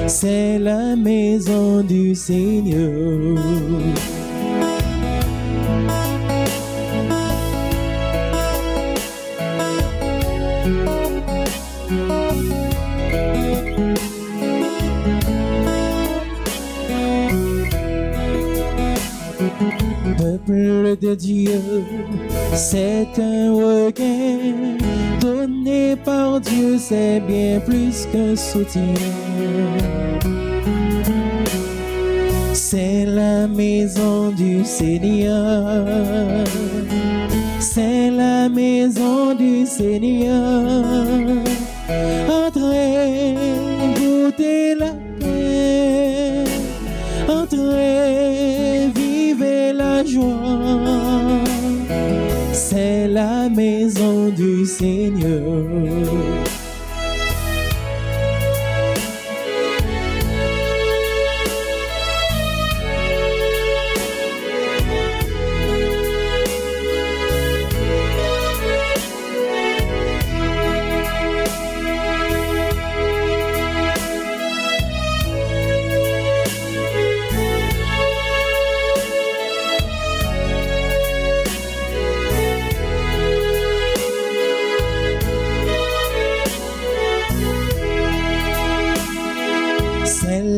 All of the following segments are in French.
c'est la maison du Seigneur. Peuple de Dieu, c'est un regain donné par Dieu, c'est bien plus qu'un soutien. C'est la maison du Seigneur, c'est la maison du Seigneur. Entrez, goûtez la paix, entrez, vivez la joie. C'est la maison du Seigneur.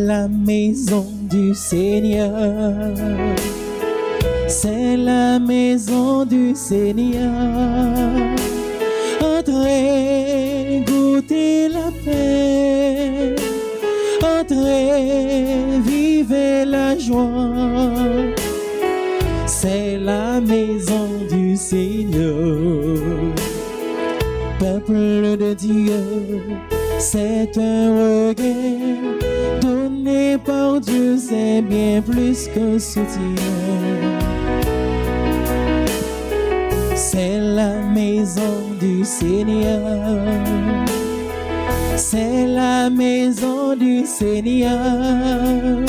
La maison du Seigneur, c'est la maison du Seigneur. Entrez, goûtez la paix, entrez, vivez la joie. C'est la maison du Seigneur. Peuple de Dieu, c'est un regain donné par Dieu, c'est bien plus qu'un soutien. C'est la maison du Seigneur, c'est la maison du Seigneur.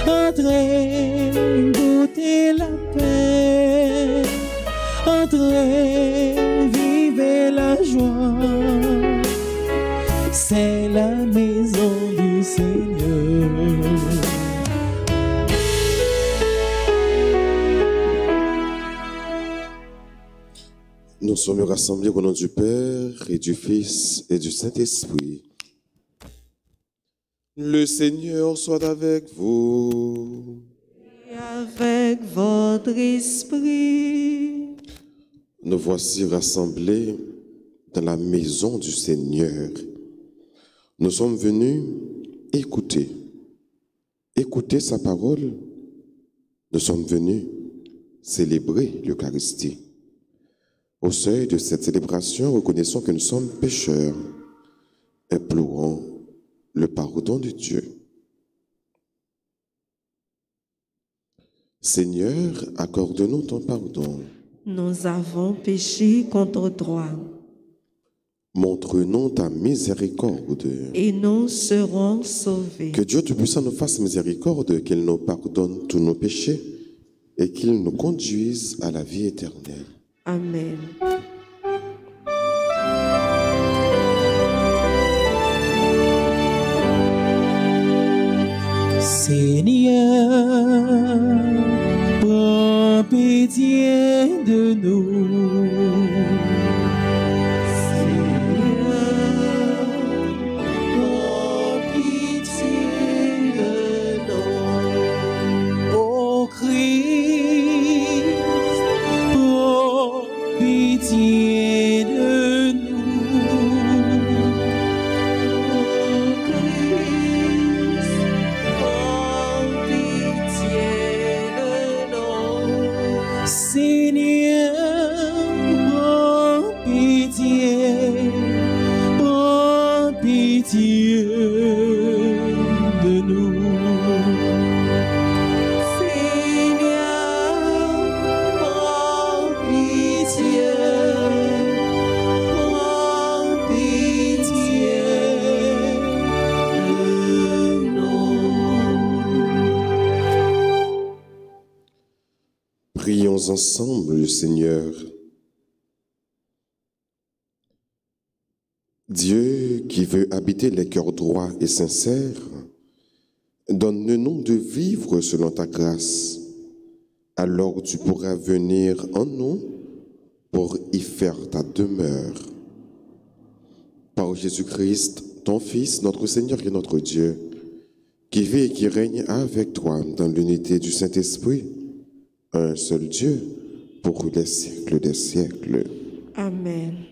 Entrez, goûtez la paix, entrez, vivez la joie. C'est la maison du Seigneur. Nous sommes rassemblés au nom du Père et du Fils et du Saint-Esprit. Le Seigneur soit avec vous. Et avec votre esprit. Nous voici rassemblés dans la maison du Seigneur. Nous sommes venus écouter sa parole. Nous sommes venus célébrer l'Eucharistie. Au seuil de cette célébration, reconnaissons que nous sommes pécheurs, implorons le pardon de Dieu. Seigneur, accorde-nous ton pardon. Nous avons péché contre toi. Montre-nous ta miséricorde. Et nous serons sauvés. Que Dieu Tout-Puissant nous fasse miséricorde, qu'il nous pardonne tous nos péchés et qu'il nous conduise à la vie éternelle. Amen. Seigneur, prends pitié de nous. Prions ensemble le Seigneur. Dieu qui veut habiter les cœurs droits et sincères, donne-nous de vivre selon ta grâce. Alors tu pourras venir en nous pour y faire ta demeure. Par Jésus-Christ, ton Fils, notre Seigneur et notre Dieu, qui vit et qui règne avec toi dans l'unité du Saint-Esprit, un seul Dieu, pour les siècles des siècles. Amen.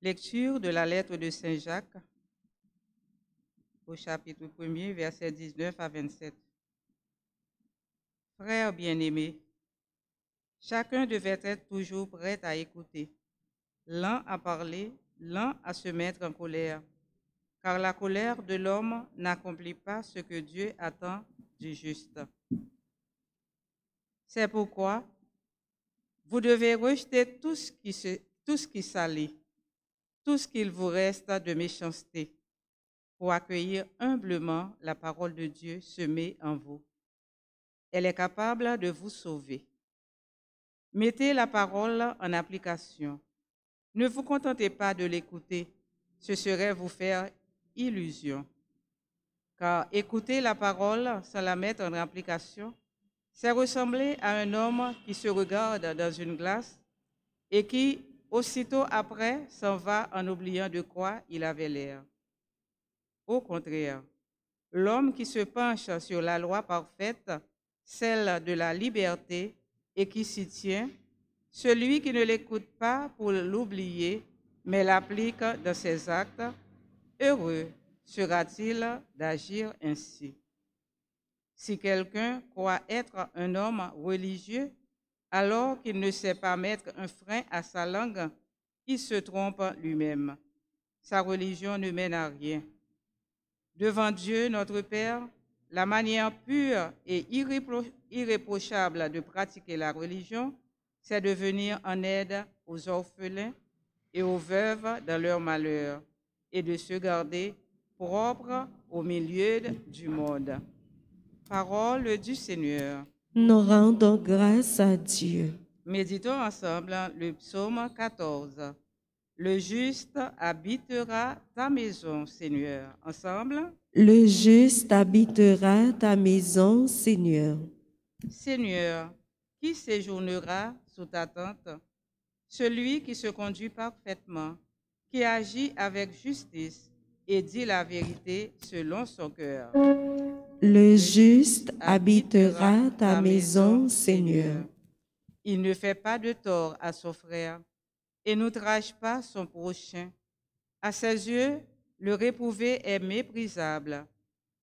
Lecture de la lettre de Saint Jacques au chapitre 1er, versets 19 à 27. Frères bien-aimés, chacun devait être toujours prêt à écouter, lent à parler, lent à se mettre en colère, car la colère de l'homme n'accomplit pas ce que Dieu attend du juste. C'est pourquoi vous devez rejeter tout ce qui salit, tout ce qu'il vous reste de méchanceté, pour accueillir humblement la parole de Dieu semée en vous. Elle est capable de vous sauver. Mettez la parole en application. Ne vous contentez pas de l'écouter, ce serait vous faire illusion. Car écouter la parole sans la mettre en application, c'est ressembler à un homme qui se regarde dans une glace et qui, aussitôt après, s'en va en oubliant de quoi il avait l'air. Au contraire, l'homme qui se penche sur la loi parfaite, celle de la liberté, et qui s'y tient, celui qui ne l'écoute pas pour l'oublier, mais l'applique dans ses actes, heureux sera-t-il d'agir ainsi. Si quelqu'un croit être un homme religieux, alors qu'il ne sait pas mettre un frein à sa langue, il se trompe lui-même. Sa religion ne mène à rien. Devant Dieu, notre Père, la manière pure et irréprochable de pratiquer la religion, c'est de venir en aide aux orphelins et aux veuves dans leur malheur et de se garder propre au milieu du monde. Parole du Seigneur. Nous rendons grâce à Dieu. Méditons ensemble le psaume 14. Le juste habitera ta maison, Seigneur. Ensemble. Le juste habitera ta maison, Seigneur. Seigneur, qui séjournera sous ta tente? Celui qui se conduit parfaitement, qui agit avec justice et dit la vérité selon son cœur. Le juste habitera ta maison, Seigneur. Il ne fait pas de tort à son frère et n'outrage pas son prochain. À ses yeux, le réprouvé est méprisable,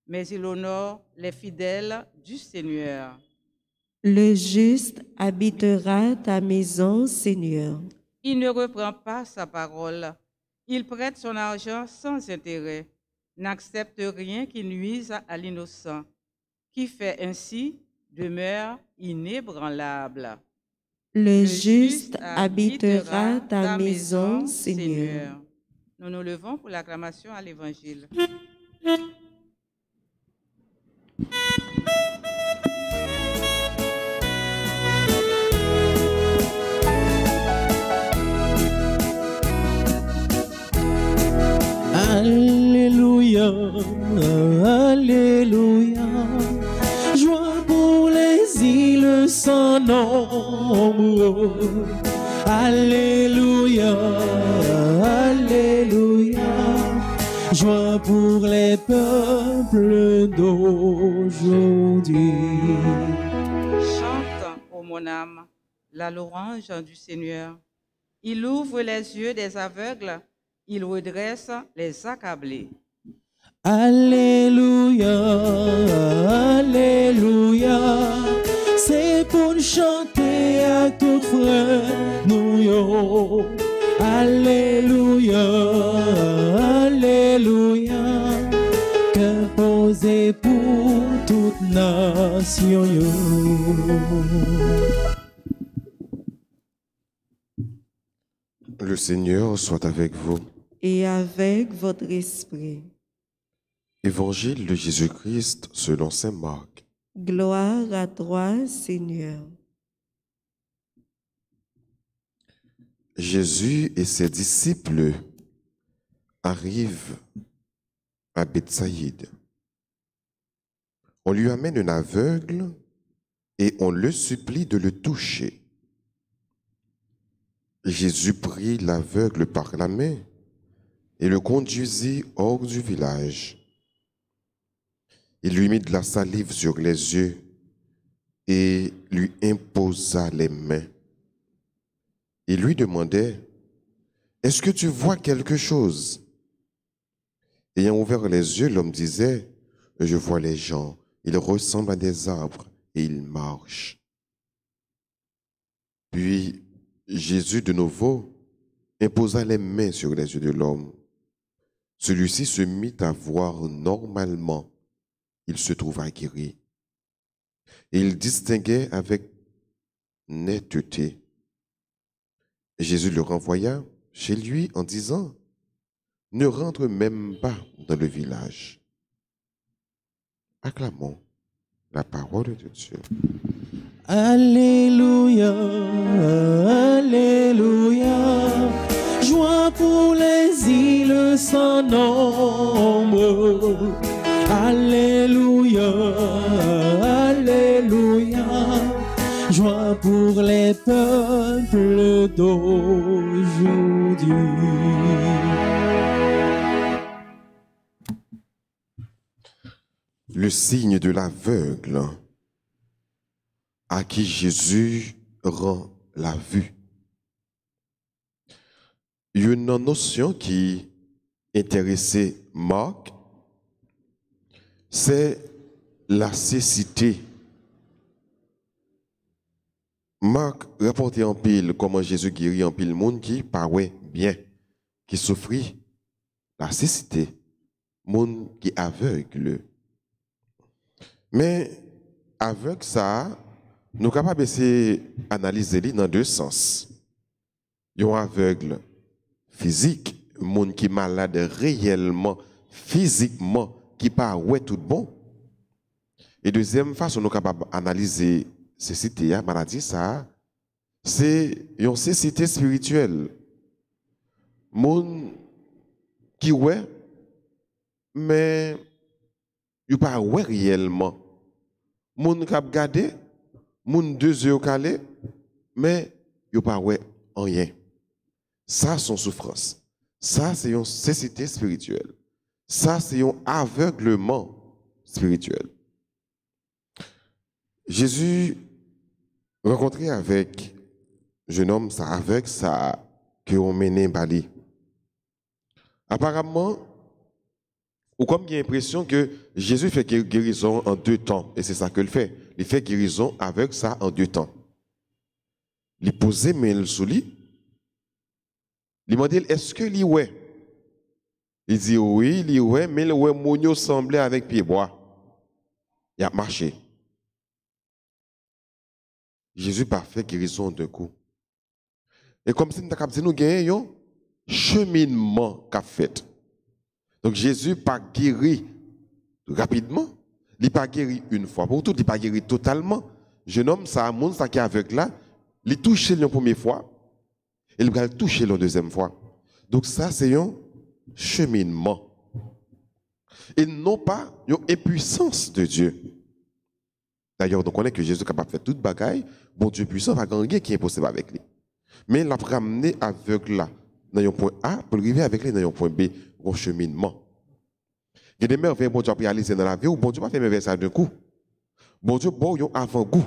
mais il honore les fidèles du Seigneur. Le juste habitera ta maison, Seigneur. Il ne reprend pas sa parole. Il prête son argent sans intérêt, n'accepte rien qui nuise à l'innocent. Qui fait ainsi demeure inébranlable. Le juste habitera ta maison, Seigneur. Nous nous levons pour l'acclamation à l'Évangile. Alléluia, Alléluia, joie pour les îles sans nombre. Alléluia, Alléluia, joie pour les peuples d'aujourd'hui. Chante, ô mon âme, la louange du Seigneur. Il ouvre les yeux des aveugles, il redresse les accablés. Alléluia, Alléluia, c'est pour chanter à tout frère nous yo. Alléluia, Alléluia, que posé pour toute nation yo. Le Seigneur soit avec vous. Et avec votre esprit. Évangile de Jésus-Christ selon saint Marc. Gloire à toi, Seigneur. Jésus et ses disciples arrivent à Bethsaïde. On lui amène un aveugle et on le supplie de le toucher. Jésus prit l'aveugle par la main et le conduisit hors du village. Il lui mit de la salive sur les yeux et lui imposa les mains. Il lui demandait, « Est-ce que tu vois quelque chose ?» Ayant ouvert les yeux, l'homme disait, « Je vois les gens, ils ressemblent à des arbres et ils marchent. » Puis Jésus de nouveau imposa les mains sur les yeux de l'homme. Celui-ci se mit à voir normalement. Il se trouva guéri. Et il distinguait avec netteté. Jésus le renvoya chez lui en disant, « Ne rentre même pas dans le village. » Acclamons la parole de Dieu. Alléluia, Alléluia, joie pour les îles sans nombre. Alléluia, Alléluia, joie pour les peuples d'aujourd'hui. Le signe de l'aveugle à qui Jésus rend la vue. Une notion qui intéressait Marc, c'est la cécité. Marc rapportait en pile comment Jésus guérit en pile monde qui paraît bien, qui souffrit la cécité, monde qui aveugle. Mais avec ça, nous sommes capables d'analyser dans deux sens. Il y a un aveugle physique, monde qui est malade réellement, physiquement, qui paraît tout bon. Et deuxième façon, nous sommes capables d'analyser cécité, maladie, ça, c'est une cécité spirituelle. Monde qui ouais, mais il pas ouais réellement. Monde qui a regardé, monde deux yeux calés, mais il pas ouais rien. Ça, c'est une souffrance. Ça, c'est une cécité spirituelle. Ça, c'est un aveuglement spirituel. Jésus rencontré avec un jeune homme, ça aveugle, ça que on mené Bali. Apparemment, ou comme il y a l'impression que Jésus fait guérison en 2 temps, et c'est ça qu'il fait. Il fait guérison avec ça en 2 temps. Il posait main sous lui. Il m'a dit, est-ce que lui ouais? Il dit oui, il ouais, mais le ouais monio semblait avec pied bois. Il a marché. Jésus pas fait guérison d'un coup. Et comme si nous avons gagné un cheminement qu'a fait. Donc Jésus pas guéri rapidement, il n'a pas guéri une fois pour toutes, il n'a pas guéri totalement. Jeune homme, ça a un monde qui est aveugle là, il touche la première fois, et il va le toucher la deuxième fois. Donc ça, c'est un cheminement. Et non pas une impuissance de Dieu. D'ailleurs, on connaît que Jésus est capable de faire toute bagaille, bon Dieu puissant, il n'y a rien qui est impossible avec lui. Mais il l'a ramené aveugle là, dans un point A, pour arriver avec lui dans un point B, un cheminement. Il y a des merveilles que bon Dieu a réalisées dans la vie, ou bon Dieu pas fait merveille ça d'un coup. Bon Dieu, bon, il y a un avant-goût.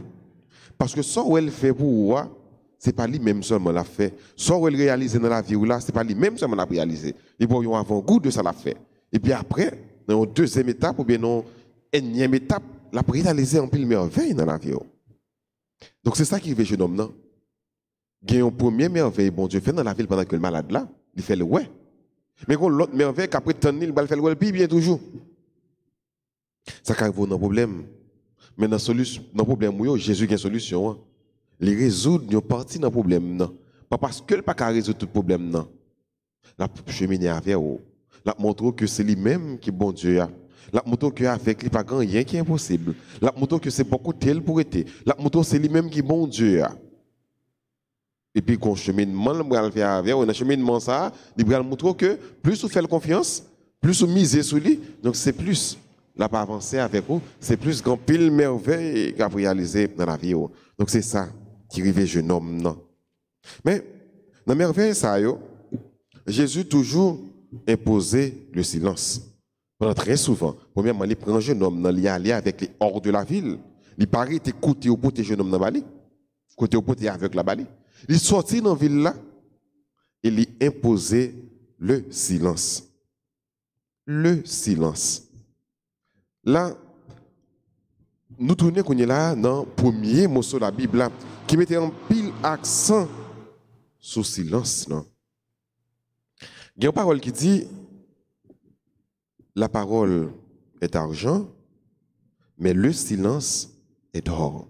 Parce que ça, où elle fait pour vous, ce n'est pas lui-même seulement l'a fait. Ça, où elle réalise dans la vie, ce n'est pas lui-même seulement l'a réalisé. Il y a un avant-goût de ça l'a fait. Et puis après, dans une deuxième étape, ou bien dans une énième étape, l'a réalisé en pile merveille dans la vie. Donc c'est ça qui fait jeune homme, non? Il y a une première merveille, bon Dieu fait dans la ville pendant que le malade là, il fait le ouais. Mais quand l'autre merveille, qu'après tant il va faire le ouais, puis bien toujours. Ça arrive dans un problème. Mais dans le problème, Jésus a une solution. Il résout une partie dans le problème. Non. Pas parce que il n'a pas résoudre tout le problème. Non. La cheminer avec vous. La montre que c'est lui-même qui est bon Dieu. La montre qu'avec lui, il n'y a pas rien qui est impossible. La montre que c'est beaucoup tel pour être. La montre que c'est lui-même qui est bon Dieu. Et puis, quand cheminement, on va faire avec vous. Dans le cheminement, il va montrer que plus vous faites confiance, plus vous misez sur lui. Donc, c'est plus. Là, pas avancer avec vous, c'est plus grand pile merveille qu'a réalisé dans la vie. Donc c'est ça qui arrive jeune homme. Non. Mais dans la merveille, ça, Jésus toujours imposé le silence. Pendant très souvent, premièrement, il prend un jeune homme, il allait avec les hors de la ville. Il paraît écouter au côté jeune homme dans la Bali, côté au côté avec la Bali. Il sortit dans la ville là et il imposait le silence. Le silence. Là, nous tournons là dans le premier mot de la Bible là, qui mettait un pile accent sur le silence. Non? Il y a une parole qui dit la parole est argent, mais le silence est or.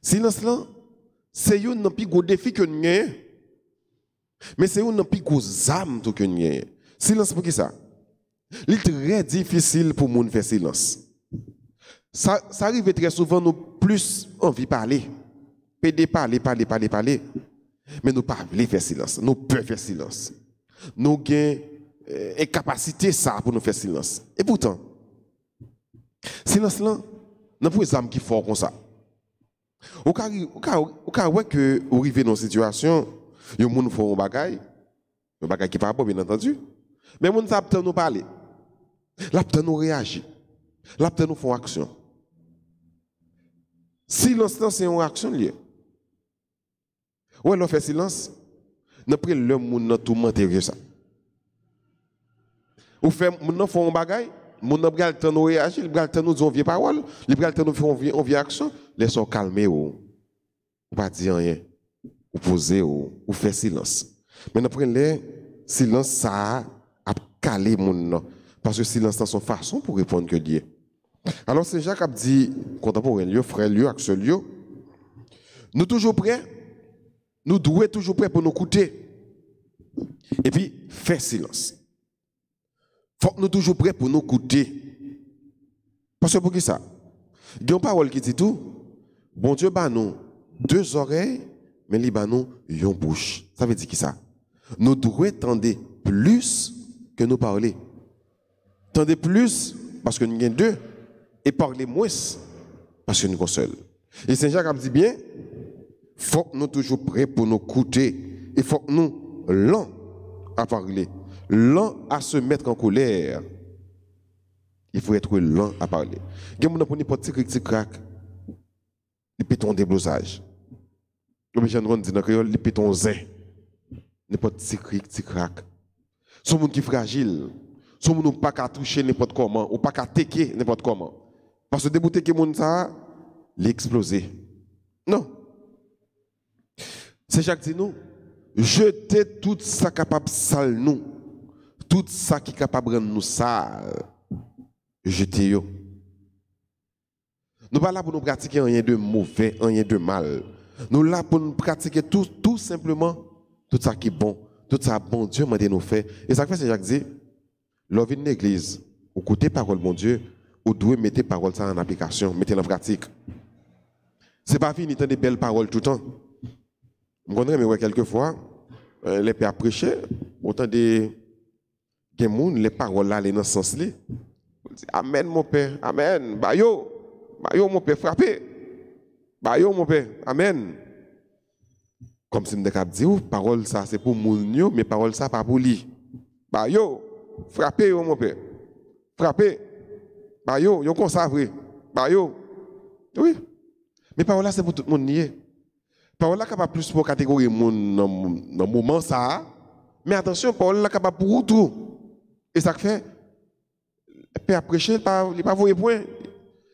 Silence là, c'est un plus gros défi que nous avons, mais c'est un plus gros âme que nous avons. Silence pour qui ça? Il est très difficile pour nous faire silence. Ça arrive très souvent, nous plus envie de parler. Parler. Mais nous ne pouvons pas faire silence. Nous pouvons faire silence. Nous avons une capacité ça pour nous faire silence. Et pourtant, silence là, nous avons des âmes qui font comme ça. Au cas où que vous arrivez dans une situation, il y a des gens qui font un bagage qui n'est pas bon, bien entendu. Mais les gens qui nous parler. Là, nous réagir. Là, nous font action. Silence, c'est une action liée. Ouais, on fait silence. Nous prenons le monde dans tout le monde ça. Ou fait, nous font un bagage, nous avons nous réagir, nous avons nous dire une vieille parole, nous avons nous faire une vieille action. Laissons calmer ou pas dire rien. Ou poser ou faire silence. Mais nous prenons le silence, ça a calé mon nom. Parce que silence dans son façon pour répondre que Dieu. Alors Saint Jacques a dit, contemporain, frère, axel, nous toujours prêts, nous devons toujours prêts pour nous écouter. Et puis, faire silence. Il faut que nous toujours prêts pour nous écouter. Parce que pour qui ça? Il y a une parole qui dit tout, bon Dieu, bah nous, 2 oreilles, mais il bah nous, une bouche. Ça veut dire qui ça? Nous devons entendre plus que nous parler. Tendez plus parce que nous avons 2 et parlez moins parce que nous sommes seuls. Et Saint Jacques a dit bien, il faut que nous soyons toujours prêts pour nous écouter. Il faut que nous lents à parler, lents à se mettre en colère. Il faut être lent à parler. Il y a des gens qui ont des petits crack, ils pétent un déblosage. Comme je dis dans le créole, ils pétent un zin. Des petits crack. Ce sont des gens qui sont fragiles. Si vous ne pouvez pas toucher n'importe comment, ou pas tecker n'importe comment. Parce que débouter que moun ça, l'exploser. Non. C'est Jacques dit nous, jetez tout ça capable sale nous. Tout ça qui est capable de rendre nous sale. Jetez-yo. Nous ne sommes pas là pour nous pratiquer rien de mauvais, rien de mal. Nous sommes là pour nous pratiquer tout simplement tout ça qui est bon. Tout ça bon Dieu m'a dit nous faire. Et ça fait c'est Jacques dit, l'envie de l'église, au côté parole, mon Dieu, vous devez mettre parole ça en application, mettez en pratique. Ce n'est pas fini de des belles paroles tout le temps. Je connais, mais quelquefois, les pères prêcher, autant de gens, les paroles là, dans ce sens-là. Amen, mon père, amen. Bayo, mon père, frappez. Bayo, mon père, amen. Comme si je disais, parole ça, c'est pour moun, mais parole ça, pas pour lui. Bayo. Frappez, mon père. frapper. Bah yo comme ça vrai. Bah yo. Oui. Mais parole là c'est pour tout le monde nier. Parole là capable plus pour catégorie monde dans moment ça. Mais attention, parole là capable pour tout. Et ça fait Père prêcher, il ne pas voyer point.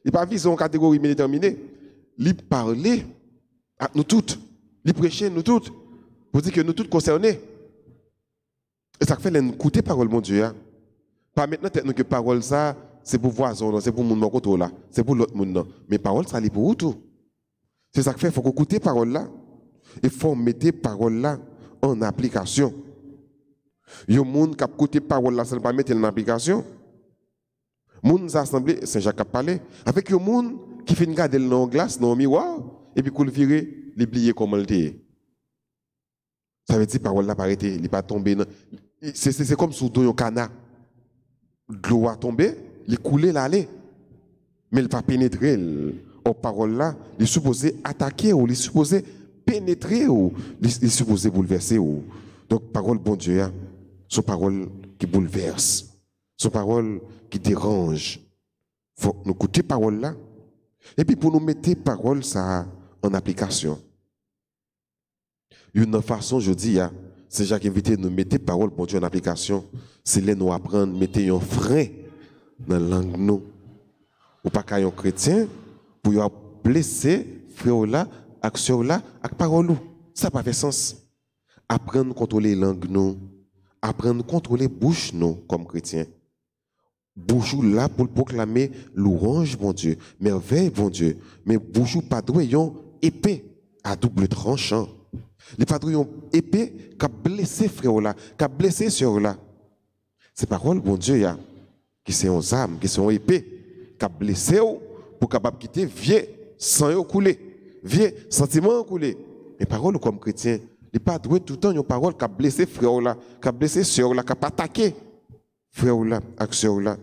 Il ne pas viser une catégorie déterminée. Il parler à nous toutes. Il prêcher nous toutes. Pour dire que nous toutes concernés. Et ça fait l'écouter parole mon Dieu. Pas maintenant que parole ça c'est pour voisin, c'est pour mon côté là, c'est pour l'autre monde. Mais parole ça c'est pour tout. C'est ça que fait faut écouter parole là. Il faut mettre parole là en application. Il y a des gens qui écoutent parole là sans pas mettre en application. Moun assemblée Saint-Jacques a parlé avec un monde qui fait regarder dans glace dans le miroir et puis qu'on le vire, l'oublier comme il était. Ça veut dire parole là pas arrêter, il pas tomber c'est comme sous un canard. De l'eau a tombé, il coulé l'aller. Mais il va pénétrer en parole là, il est supposé attaquer ou il est supposé pénétrer ou il est supposé bouleverser ou. Donc parole bon Dieu, son parole qui bouleverse. Son parole qui dérange. Il faut nous écouter parole là. Et puis pour nous mettre parole ça en application. Une façon, je dis, c'est Jacques invité nous mettre parole pour Dieu en application. C'est là nous apprendre, mettre un frein dans la langue nous. Ou pas qu'un chrétien pour blesser frère là, action là, avec parole. Ça n'a pas fait sens. Apprendre à contrôler la langue nous. Apprendre à contrôler la bouche nous comme chrétiens. Bouchou là pour proclamer louange, bon Dieu, merveille, bon Dieu. Mais bouchou pas doyon épée à double tranchant. Les pas doyon épée qui a blessé frère là, qui a blessé sœur là. Ces paroles, bon Dieu, ya, qui sont aux âmes, qui sont épées, qui a blessé pour capable quitter vieux sang coulé, vieux sentiments coulé. Les paroles comme chrétien, les pas doué tout le temps une parole qui a blessé frère là, qui a blessé sœur là, qui a attaqué. Frère là, avec sœur là,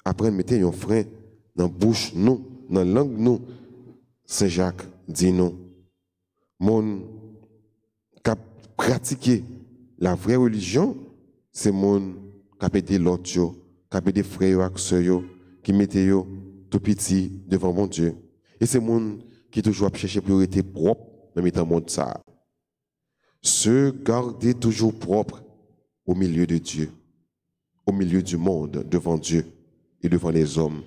après mettez un frein dans la bouche nous, dans la langue nous. Saint Jacques dit nous, mon qui a pratiqué la vraie religion, c'est mon qui a aidé l'autre, qui a aidé frère et sœur, qui mettait tout petit devant mon Dieu. Et c'est mon qui toujours chercher priorité propre dans le monde ça. Se garder toujours propre au milieu de Dieu. Au milieu du monde, devant Dieu et devant les hommes.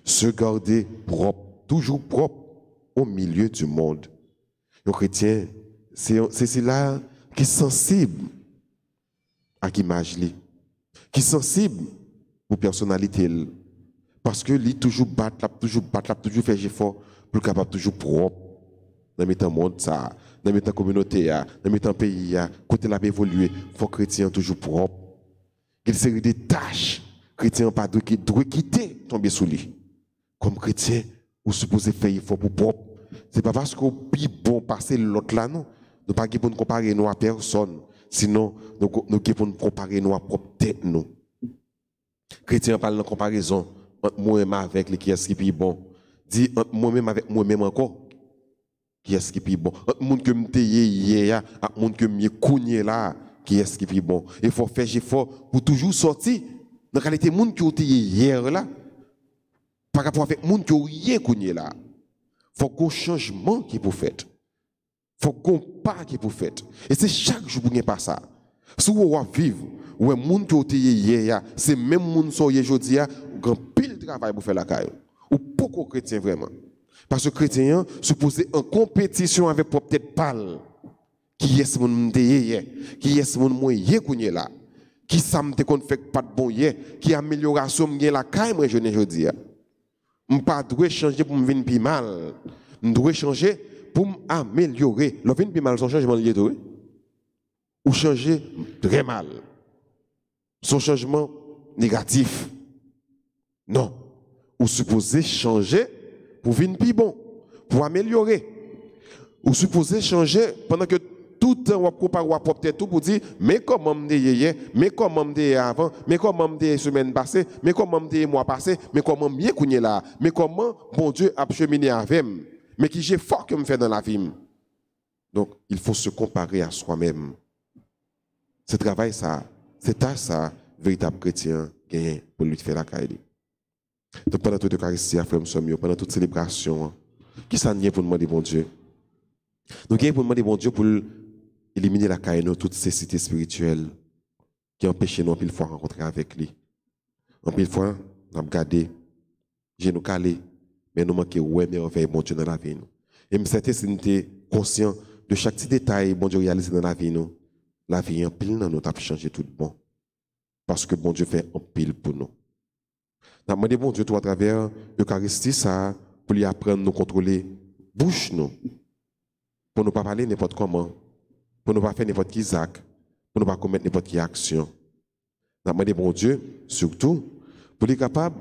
Se garder propre, toujours propre, au milieu du monde. Le chrétien, c'est là qui est sensible à l'image, qui est sensible aux personnalités. Parce que lui toujours battre, toujours faire effort pour être capable toujours propre dans le monde, ça, dans le communauté, dans le pays, côté la évoluer, il faut que le chrétien toujours propre. Il série de tâches chrétien pas doit quitter tomber sous lui. Comme chrétien, vous supposez faire effort pour propre. C'est pas parce qu'on plus bon passer l'autre là non. Nous pas pour comparer nous à personne. Sinon nous pour comparer nous à propre tête nous. Chrétien parle de comparaison entre moi-même avec les qui est-ce qui est bon. Dit entre moi-même avec moi-même encore. Qui est-ce qui est bon. Entre monde que me hier avec monde que me cougné là. Qui est-ce qui est bon? Il faut faire effort pour toujours sortir dans la qualité de monde qui ont été hier là, par rapport avec le monde qui ont rien connu là. Il faut qu'on changement qui est pour faire. Il faut qu'on pas qui est pour faire. Et c'est chaque jour pour pas ça. Si vous vivre, ou un monde qui ont été hier, c'est même monde qui sont aujourd'hui, grand pile travail pour faire la caille. Ou beaucoup chrétiens vraiment. Parce que chrétiens supposé en compétition avec peut-être pâle. Qui est ce monde qui est ce monde moyen qu'on là qui samte qu'on fait pas de bon hier qui amélioration m'gain la caille moi je ne dis on pas doit changer pour me venir plus mal on doit changer pour m'améliorer le venir plus mal son changement lié tout ou changer très mal son changement négatif non ou supposé changer pour venir plus bon pour améliorer ou supposé changer pendant que tout le temps, on compare peut-être tout pour dire, mais comment me hier, mais comment me avant, mais comment me semaine passée, mais comment me mois passé, mais comment mieux qu'on là, mais comment bon Dieu a cheminé avec moi, mais qui j'ai fort que me fait dans la vie. Donc, il faut se comparer à soi-même. Ce travail, ça, c'est ça, véritable chrétien gagne pour lui faire la caille. Donc pendant toute l'Eucharistie, pendant toute célébration, qui ça n'y est pour demander bon Dieu? Nous avons pour demander bon Dieu pour éliminer la caille de toutes ces cités spirituelles qui empêchent nous, en pile fois, de rencontrer avec lui. En pile fois, nous avons gardé, j'ai nous calé, mais nous manquons ouais, merveille, bon Dieu, dans la vie. Et je suis si nous sommes conscients de chaque petit détail, bon Dieu, réalisé dans la vie. La vie en pile, nous avons changé tout bon. Parce que bon Dieu fait en pile pour nous. Nous avons demandé bon Dieu, tout à travers l'Eucharistie, ça, pour lui apprendre à nous contrôler bouche, nous. Pour ne pas parler n'importe comment, pour ne pas faire n'importe qui acte, pour ne pas commettre n'importe qui action. Nous avons demandé bon Dieu, surtout, pour être capable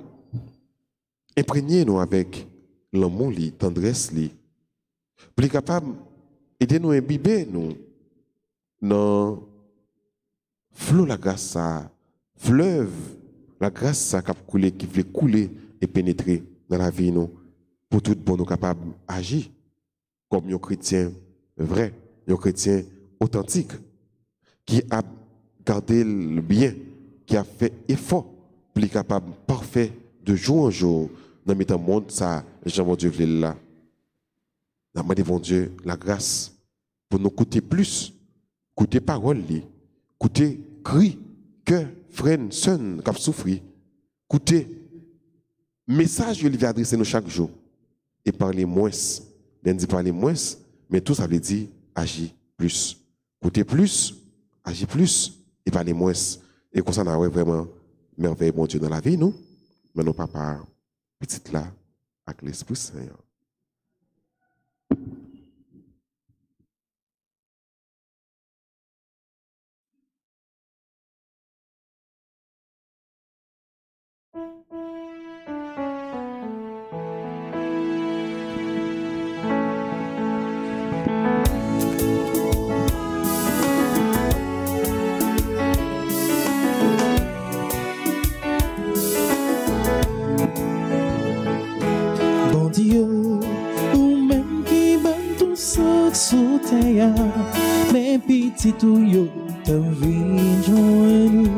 d'imprégner nous avec l'amour, la tendresse, pour être capable d'aider nous à imbiber nous dans flot la grâce, fleuve, la grâce qui veut couler et pénétrer dans la vie nous, pour tout bon nous capable d'agir comme un chrétien vrai, un chrétien authentique, qui a gardé le bien, qui a fait effort pour être capable parfait de jour en jour dans le monde, ça, Jean Dieu voulait là. Nous demandons bon Dieu la grâce pour nous écouter plus, écouter parole, écouter cri, cœur, frère, sœur, qui a souffert, écouter message que lui adresser nous chaque jour et parler moins. Bien dit parler moins, mais tout ça veut dire agir plus. Écouter plus, agir plus et parler moins. Et comme ça, on a vraiment merveille, bon Dieu, dans la vie, nous. Mais nos papas, petite là, avec l'Esprit Saint. Mais petit tout yo te vin joindre.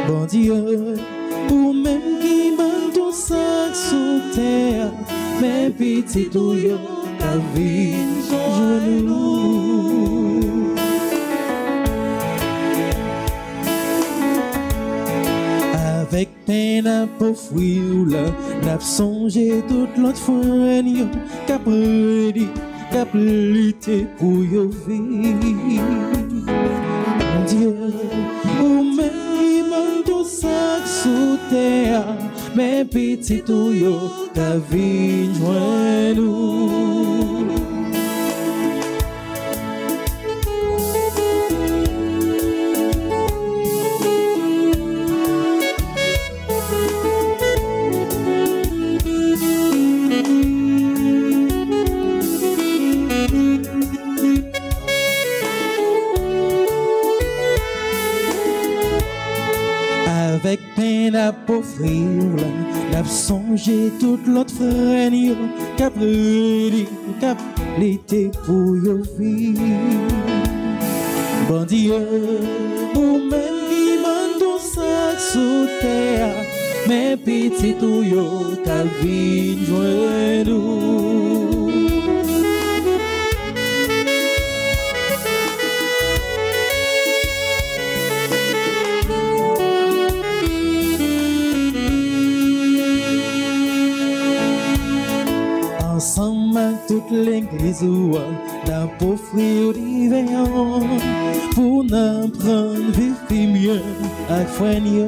Bon Dieu, ou même qui m'a tout ça sous terre, mais petit tout yo te vin joindre. Avec peine à pauvrir là, n'a songé toute l'autre fois qu'a prédit. Capacité pour y vivre. Mon Dieu, ou même tout ça sous terre, mais petit tout yo, ta vie joint nous. Avec peine à pauvrir, n'a songé toute l'autre frère, qu'a prédit, qu'a l'été pour y vivre. Bon Dieu, ou même qui m'a tout ça sous terre, mais petit tout yo, ta vie joint nous. Ensemble avec toute l'église, n'a pas offrir d'hiver pour n'en prendre vivre mieux à foigner.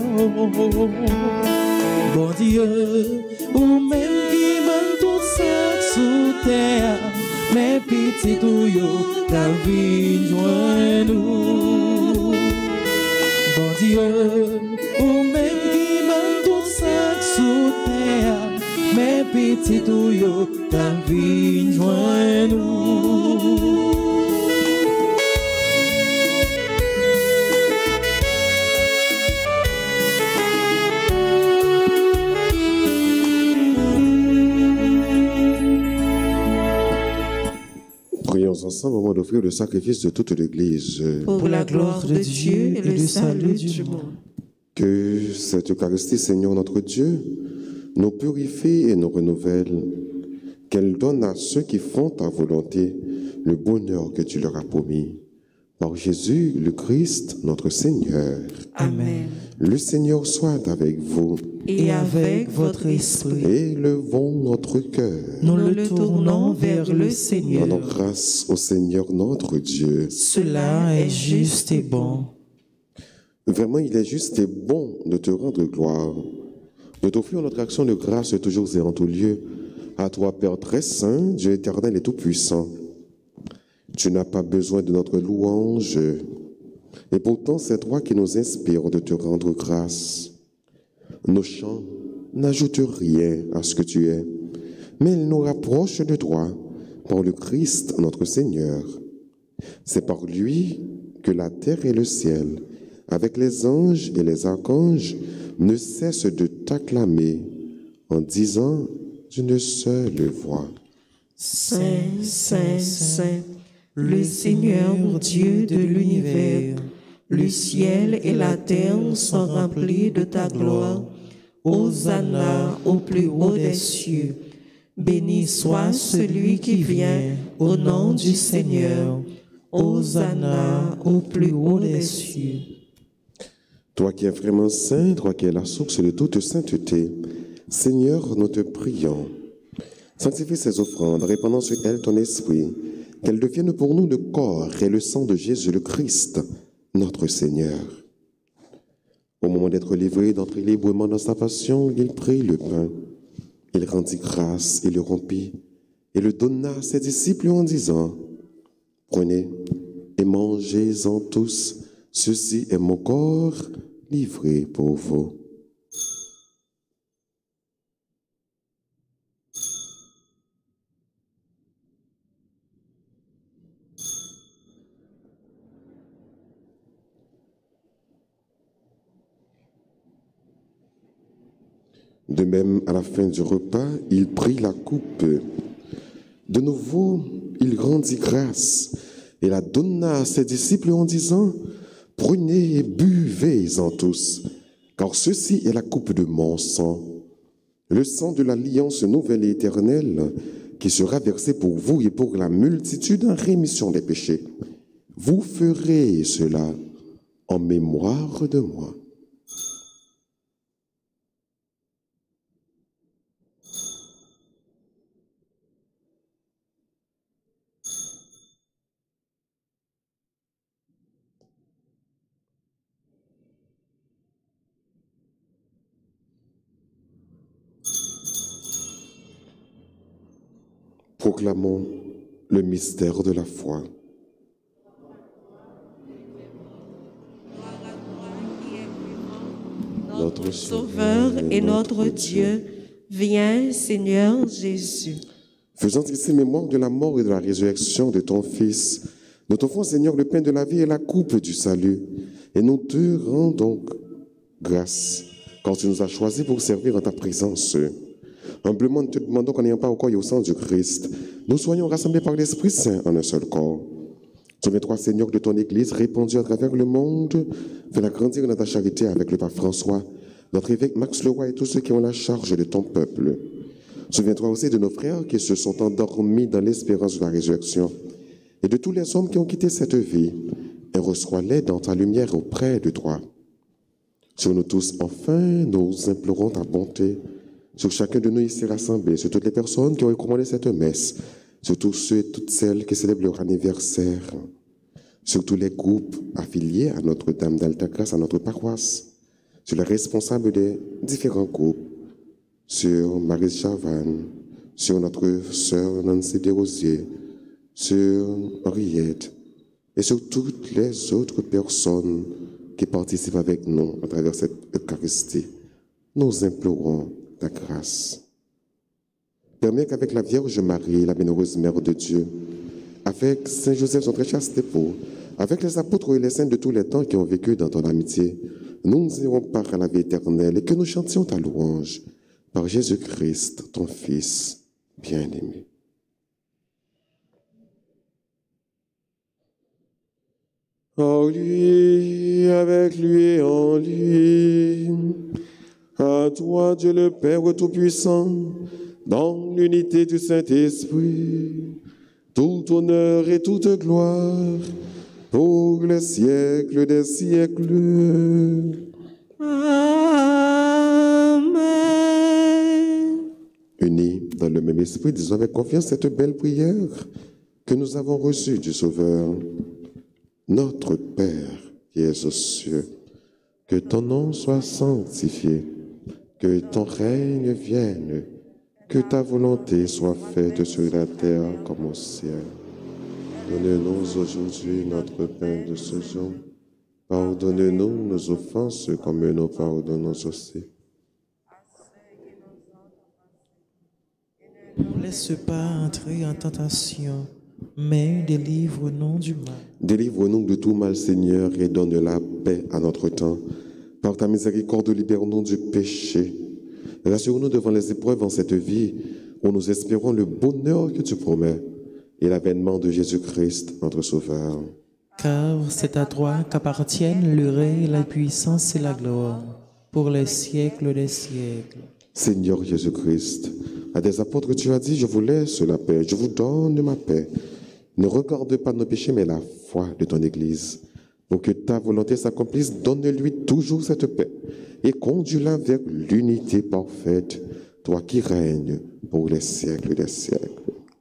Bon Dieu, ou même qui m'a tout ça sous terre, mais petit tout yo, ta vie joint nous. Bon Dieu, ou même qui m'a tout ça sous terre, mais petit tout yo, ta vie joint nous. Prions ensemble au moment d'offrir le sacrifice de toute l'Église. Pour la gloire de Dieu et le salut du monde. Que cette Eucharistie, Seigneur notre Dieu, nous purifie et nous renouvelle, qu'elle donne à ceux qui font ta volonté le bonheur que tu leur as promis. Par Jésus, le Christ, notre Seigneur. Amen. Le Seigneur soit avec vous. Et avec votre esprit, Élevons notre cœur. nous le tournons vers le Seigneur. Rendons grâce au Seigneur notre Dieu. Cela est juste et bon. Vraiment, il est juste et bon de te rendre gloire, de t'offrir notre action de grâce toujours et en tout lieu. À toi, Père très saint, Dieu éternel et tout-puissant. Tu n'as pas besoin de notre louange, et pourtant c'est toi qui nous inspires de te rendre grâce. Nos chants n'ajoutent rien à ce que tu es, mais ils nous rapprochent de toi par le Christ notre Seigneur. C'est par lui que la terre et le ciel, avec les anges et les archanges, ne cessent de t'acclamer en disant d'une seule voix. Saint, Saint, Saint, le Seigneur Dieu de l'univers, le ciel et la terre sont remplis de ta gloire. Hosanna au plus haut des cieux. Béni soit celui qui vient au nom du Seigneur. Hosanna au plus haut des cieux. Toi qui es vraiment saint, toi qui es la source de toute sainteté, Seigneur, nous te prions. Sanctifie ces offrandes, répandant sur elles ton esprit, qu'elles deviennent pour nous le corps et le sang de Jésus le Christ, notre Seigneur. Au moment d'être livré, d'entrer librement dans sa passion, il prit le pain. Il rendit grâce et le rompit, et le donna à ses disciples en disant, « Prenez et mangez-en tous, ceci est mon corps livré pour vous. » De même, à la fin du repas, il prit la coupe. De nouveau, il rendit grâce et la donna à ses disciples en disant, « Prenez et buvez-en tous, car ceci est la coupe de mon sang, le sang de l'alliance nouvelle et éternelle, qui sera versé pour vous et pour la multitude en rémission des péchés. Vous ferez cela en mémoire de moi. » Proclamons le mystère de la foi. Notre Sauveur et notre Dieu, viens, Seigneur Jésus. Faisant ici mémoire de la mort et de la résurrection de ton Fils, nous t'offrons, Seigneur, le pain de la vie et la coupe du salut, et nous te rendons grâce, car tu nous as choisis pour servir en ta présence. Humblement, nous te demandons qu'en n'ayant pas au corps et au sang du Christ, nous soyons rassemblés par l'Esprit Saint en un seul corps. Souviens-toi, Seigneur, de ton Église répandue à travers le monde. Fais-la grandir dans ta charité avec le pape François, notre évêque Max Leroy et tous ceux qui ont la charge de ton peuple. Souviens-toi aussi de nos frères qui se sont endormis dans l'espérance de la résurrection et de tous les hommes qui ont quitté cette vie, et reçois-les dans ta lumière auprès de toi. Sur nous tous, enfin, nous implorons ta bonté, sur chacun de nous ici rassemblés, sur toutes les personnes qui ont recommandé cette messe, sur tous ceux et toutes celles qui célèbrent leur anniversaire, sur tous les groupes affiliés à Notre-Dame d'Altagrace, à notre paroisse, sur les responsables des différents groupes, sur Marie Chavannes, sur notre sœur Nancy Desrosiers, sur Henriette, et sur toutes les autres personnes qui participent avec nous à travers cette Eucharistie. Nous implorons ta grâce. Permets qu'avec la Vierge Marie, la bienheureuse Mère de Dieu, avec Saint Joseph, son très chaste époux, avec les apôtres et les saints de tous les temps qui ont vécu dans ton amitié, nous irons part à la vie éternelle et que nous chantions ta louange par Jésus-Christ, ton Fils bien-aimé. En lui, avec lui et en lui. À toi, Dieu le Père Tout-Puissant, dans l'unité du Saint-Esprit, tout honneur et toute gloire pour les siècles des siècles. Amen. Unis dans le même esprit, disons avec confiance cette belle prière que nous avons reçue du Sauveur. Notre Père qui es aux cieux, que ton nom soit sanctifié, que ton règne vienne, que ta volonté soit faite sur la terre comme au ciel. Donne-nous aujourd'hui notre pain de ce jour. Pardonne-nous nos offenses comme nous pardonnons aussi. Ne laisse pas entrer en tentation, mais délivre-nous du mal. Délivre-nous de tout mal, Seigneur, et donne la paix à notre temps. Par ta miséricorde, libère-nous du péché. Rassure-nous devant les épreuves en cette vie, où nous espérons le bonheur que tu promets et l'avènement de Jésus-Christ, notre Sauveur. Car c'est à toi qu'appartiennent le règne, la puissance et la gloire, pour les siècles des siècles. Seigneur Jésus-Christ, à des apôtres, tu as dit, je vous laisse la paix, je vous donne ma paix. Ne regarde pas nos péchés, mais la foi de ton Église. Pour que ta volonté s'accomplisse, donne-lui toujours cette paix et conduis-la vers l'unité parfaite, toi qui règnes pour les siècles des siècles.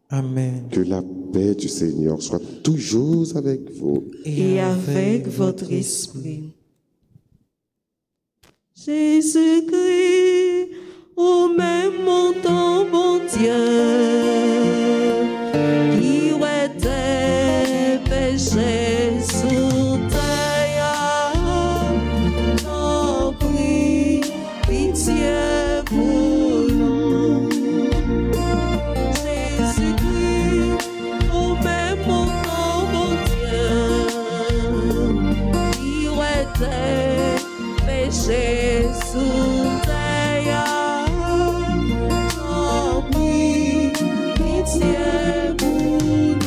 Amen. Que la paix du Seigneur soit toujours avec vous. Et avec votre esprit. Jésus-Christ, au même montant, bon Dieu, qui était péché sous terre, t'en prie, pitié pour nous. Jésus-Christ, au même montant, bon Dieu, qui était péché sous terre, t'en prie, pitié pour nous.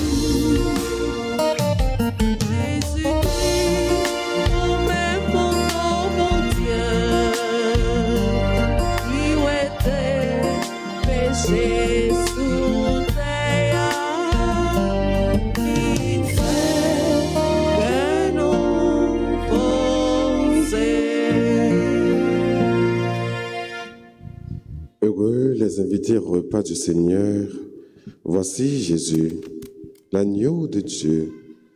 Jésus-Christ, au même moment, mon Dieu, qui était péché sous terre, qui fait que nous poser. Heureux les invités au repas du Seigneur. Voici Jésus, l'agneau de Dieu,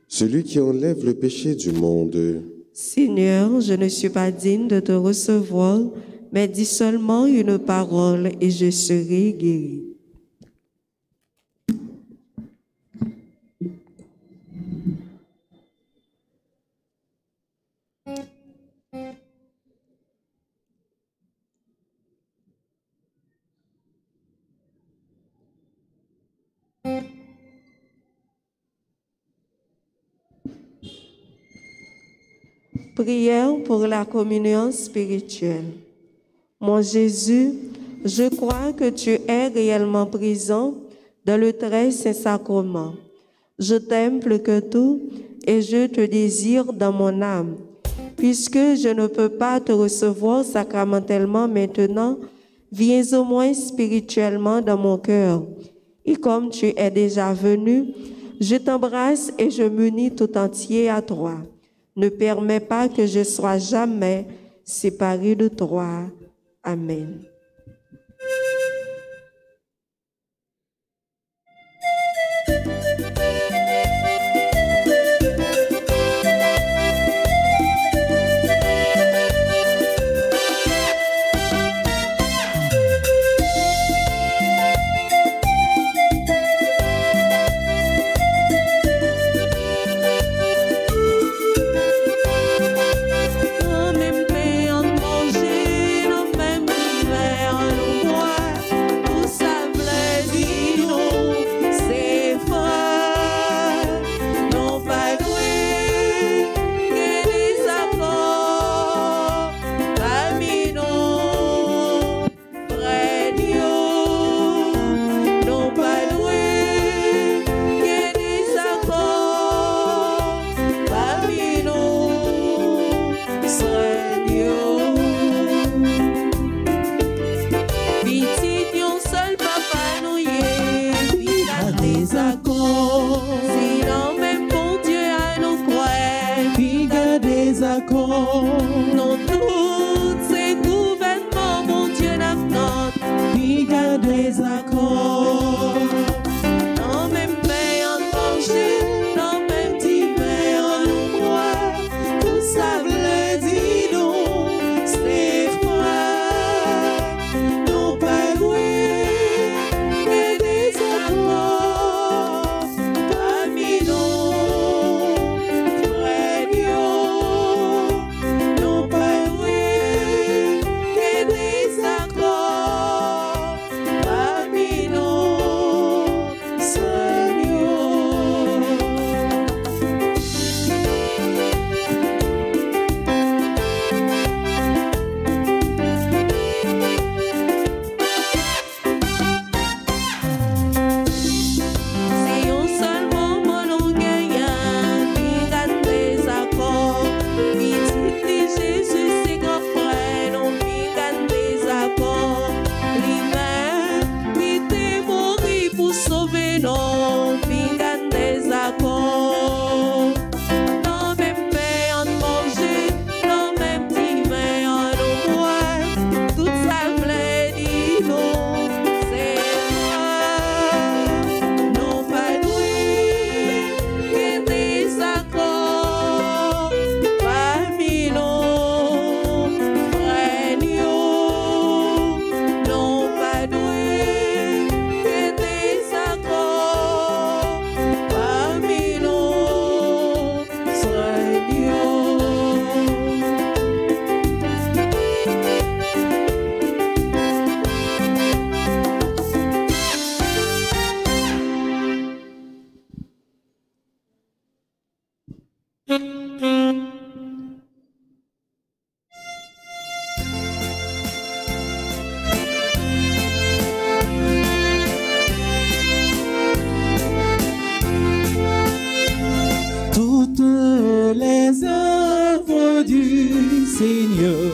celui qui enlève le péché du monde. Seigneur, je ne suis pas digne de te recevoir, mais dis seulement une parole et je serai guéri. Prière pour la communion spirituelle. Mon Jésus, je crois que tu es réellement présent dans le très saint sacrement. Je t'aime plus que tout et je te désire dans mon âme. Puisque je ne peux pas te recevoir sacramentellement maintenant, viens au moins spirituellement dans mon cœur. Et comme tu es déjà venu, je t'embrasse et je m'unis tout entier à toi. Ne permets pas que je sois jamais séparé de toi. Amen. Dans même paix, en manger, dans même non, fingan des accords. Non, même paix en manger, non, même timé en ouvrage. Tout ça voulait dire non, c'est moi. Non, pas doué, que des accords. Parmi nos frères, non, pas doué, que des accords. Parmi nos frères. Toutes les œuvres du Seigneur,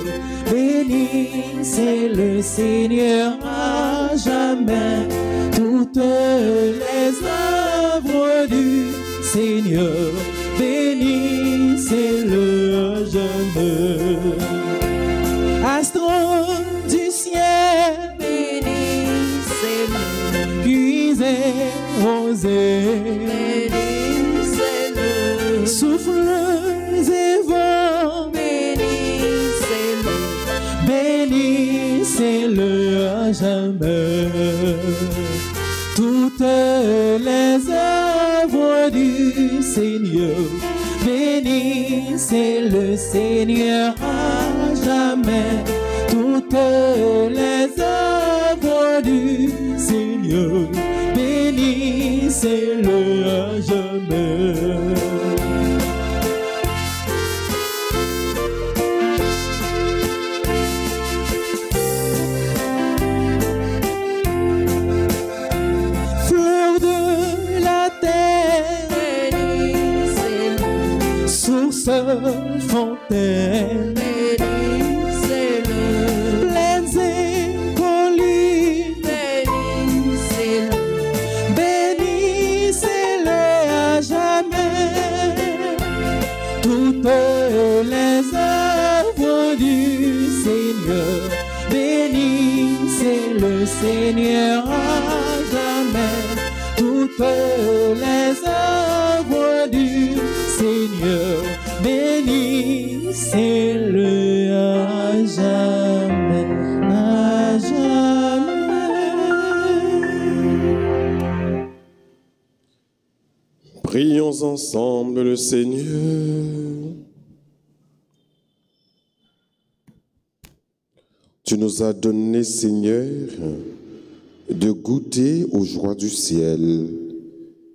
bénissez le Seigneur à jamais. Toutes les œuvres du Seigneur, bénissez-le à jamais. Astres du ciel, Bénissez-le, puisez, osez, bénissez-le, souffles et vents, bénissez-le, bénissez-le à jamais. Toutes les œuvres du Seigneur, bénissez le Seigneur à jamais. Toutes les œuvres du Seigneur, bénissez-le à jamais. Fleur de la terre, bénissez-le, source, fontaine, bénissez-le, plaines et collines, bénissez-le, bénissez-le à jamais. Toutes les œuvres du Seigneur, bénissez le Seigneur à jamais. Toutes les œuvres du Seigneur, bénissez-le à jamais, à jamais. Prions ensemble le Seigneur. Tu nous as donné, Seigneur, de goûter aux joies du ciel,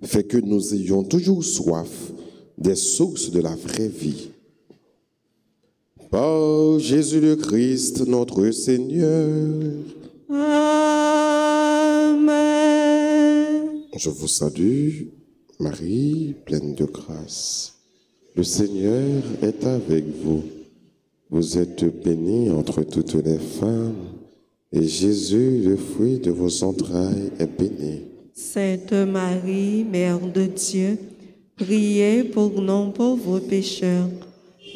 fait que nous ayons toujours soif des sources de la vraie vie. Par Jésus le Christ, notre Seigneur. Amen. Je vous salue, Marie, pleine de grâce. Le Seigneur est avec vous. Vous êtes bénie entre toutes les femmes, et Jésus, le fruit de vos entrailles, est béni. Sainte Marie, Mère de Dieu, priez pour nous pauvres pécheurs,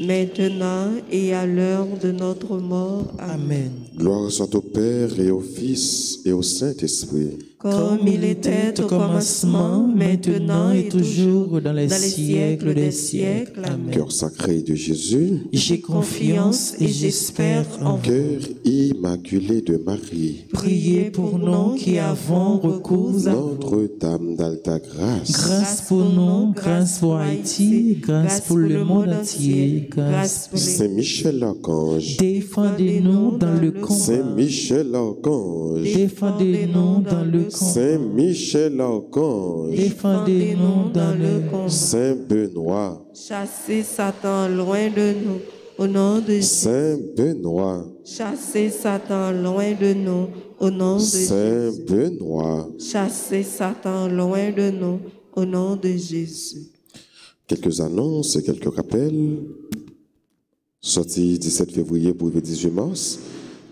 maintenant et à l'heure de notre mort. Amen. Gloire soit au Père et au Fils et au Saint-Esprit. Comme il était au commencement, maintenant et toujours, dans les siècles des siècles. Amen. Cœur sacré de Jésus, J'ai Confiance et j'espère en vous. cœur immaculé de Marie, Priez pour nous qui avons recours à vous. Notre-Dame d'Alta Grâce, Grâce pour nous, grâce pour Haïti, grâce pour le monde entier, grâce pour Saint Michel l'Archange, Défendez-nous dans le Saint combat. Michel l'Archange, Défendez-nous dans le combat. Saint Michel l'Archange, Défendez-nous dans le combat. Saint Benoît, Chassez Satan loin de nous, au nom de Jésus. Saint Benoît, Chassez Satan loin de nous, au nom de Saint Jésus. Benoît. Chassez Satan loin de nous, au nom de Jésus. Quelques annonces et quelques rappels. Sorti 17 février pour le 18 mars,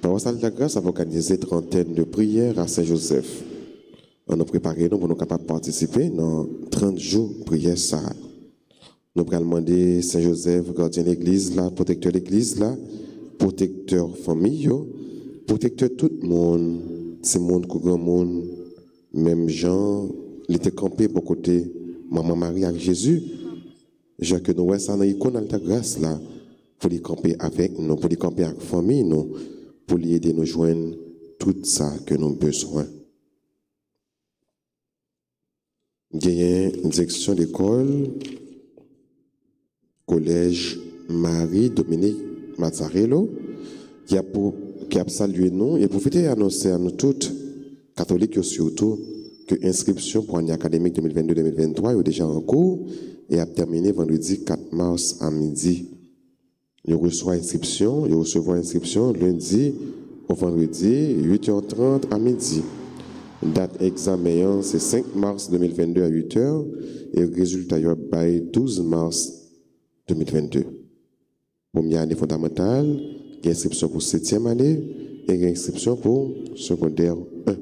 Paroisse Alta Grâce a organisé 30 de prières à Saint-Joseph. On a préparé nous pour nous capables de participer dans 30 jours de prière ça. Nous allons demander Saint-Joseph, gardien de l'église, là, protecteur de l'église, là, protecteur famille, protecteur tout le monde, c'est le monde, grand monde, même Jean, il était campé pour côté Maman Marie avec Jésus. Jean que nous, ça, dans l'icône de ta grâce, là, pour les camper avec nous, pour les camper avec la famille, nous, pour les aider nous joindre tout ça que nous avons besoin. Il y a une direction d'école, collège Marie-Dominique Mazzarello, qui a salué nous et profité annoncer à nous toutes, catholiques surtout, que l'inscription pour l'année académique 2022-2023 est déjà en cours et a terminé vendredi 4 mars à midi. Il reçoit inscription, il recevra inscription lundi au vendredi 8h30 à midi. Date examen, c'est 5 mars 2022 à 8h et résultat est 12 mars 2022. Première année fondamentale, il y a inscription pour 7e année et il y a inscription pour secondaire 1.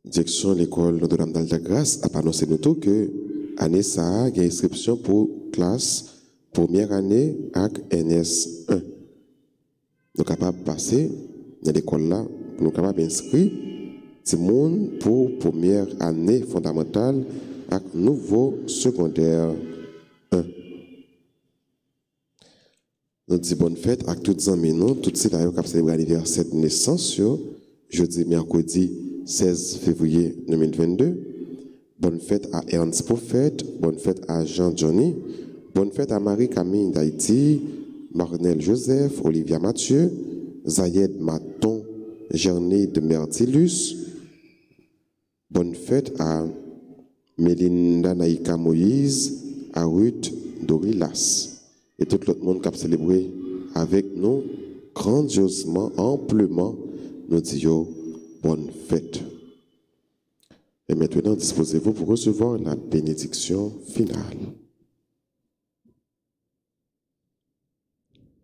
Direction de l'école Notre-Dame d'Alta-Grâce a annoncé nous tout que année ça, il y a inscription pour classe première année avec NS1. Nous sommes capables de passer dans l'école là, nous sommes capables d'inscrire tout le monde pour première année fondamentale avec nouveau secondaire 1. Nous disons bonne fête à tous les amis, tous ceux qui ont célébré l'anniversaire de naissance, jeudi, mercredi 16 février 2022. Bonne fête à Ernst Prophète, bonne fête à Jean Johnny, bonne fête à Marie-Camille d'Haïti, Marnel Joseph, Olivia Mathieu, Zayed Maton, Gerné de Mertilus. Bonne fête à Mélinda Naïka Moïse, à Ruth Dorilas. Et tout le monde qui a célébré avec nous, grandiosement, amplement, nous disons bonne fête. Et maintenant, disposez-vous pour recevoir la bénédiction finale.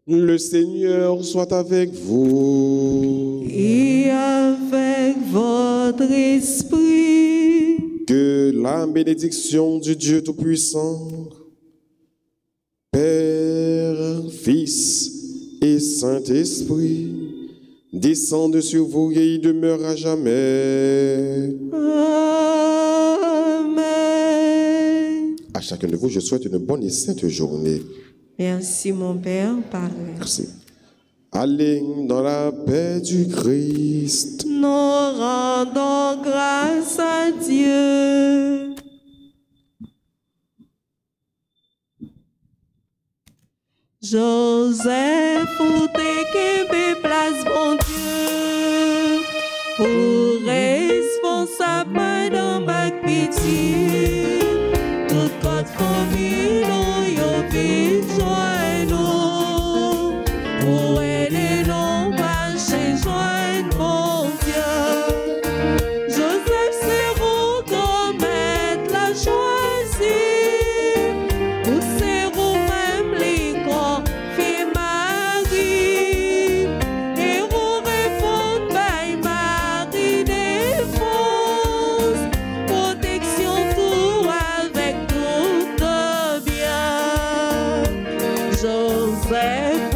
Le Seigneur soit avec vous. Et avec votre esprit. Que la bénédiction du Dieu Tout-Puissant, Père, Fils et Saint-Esprit, descende sur vous et y demeure à jamais. Amen. À chacun de vous, je souhaite une bonne et sainte journée. Merci mon Père, pareil. Merci. Allez dans la paix du Christ. Nous rendons grâce à Dieu. Joseph, ou t'es place, bon Dieu, pour responsable dans ma pitié, toute votre famille, nous y vivons, nous, pour aider nos marcher, joindre mon Dieu. Joseph, c'est vous qu'on met la choisi, ou c'est vous même les grands fait Marie, et vous répondez by Marie défense, protection tout avec tout de bien. Joseph,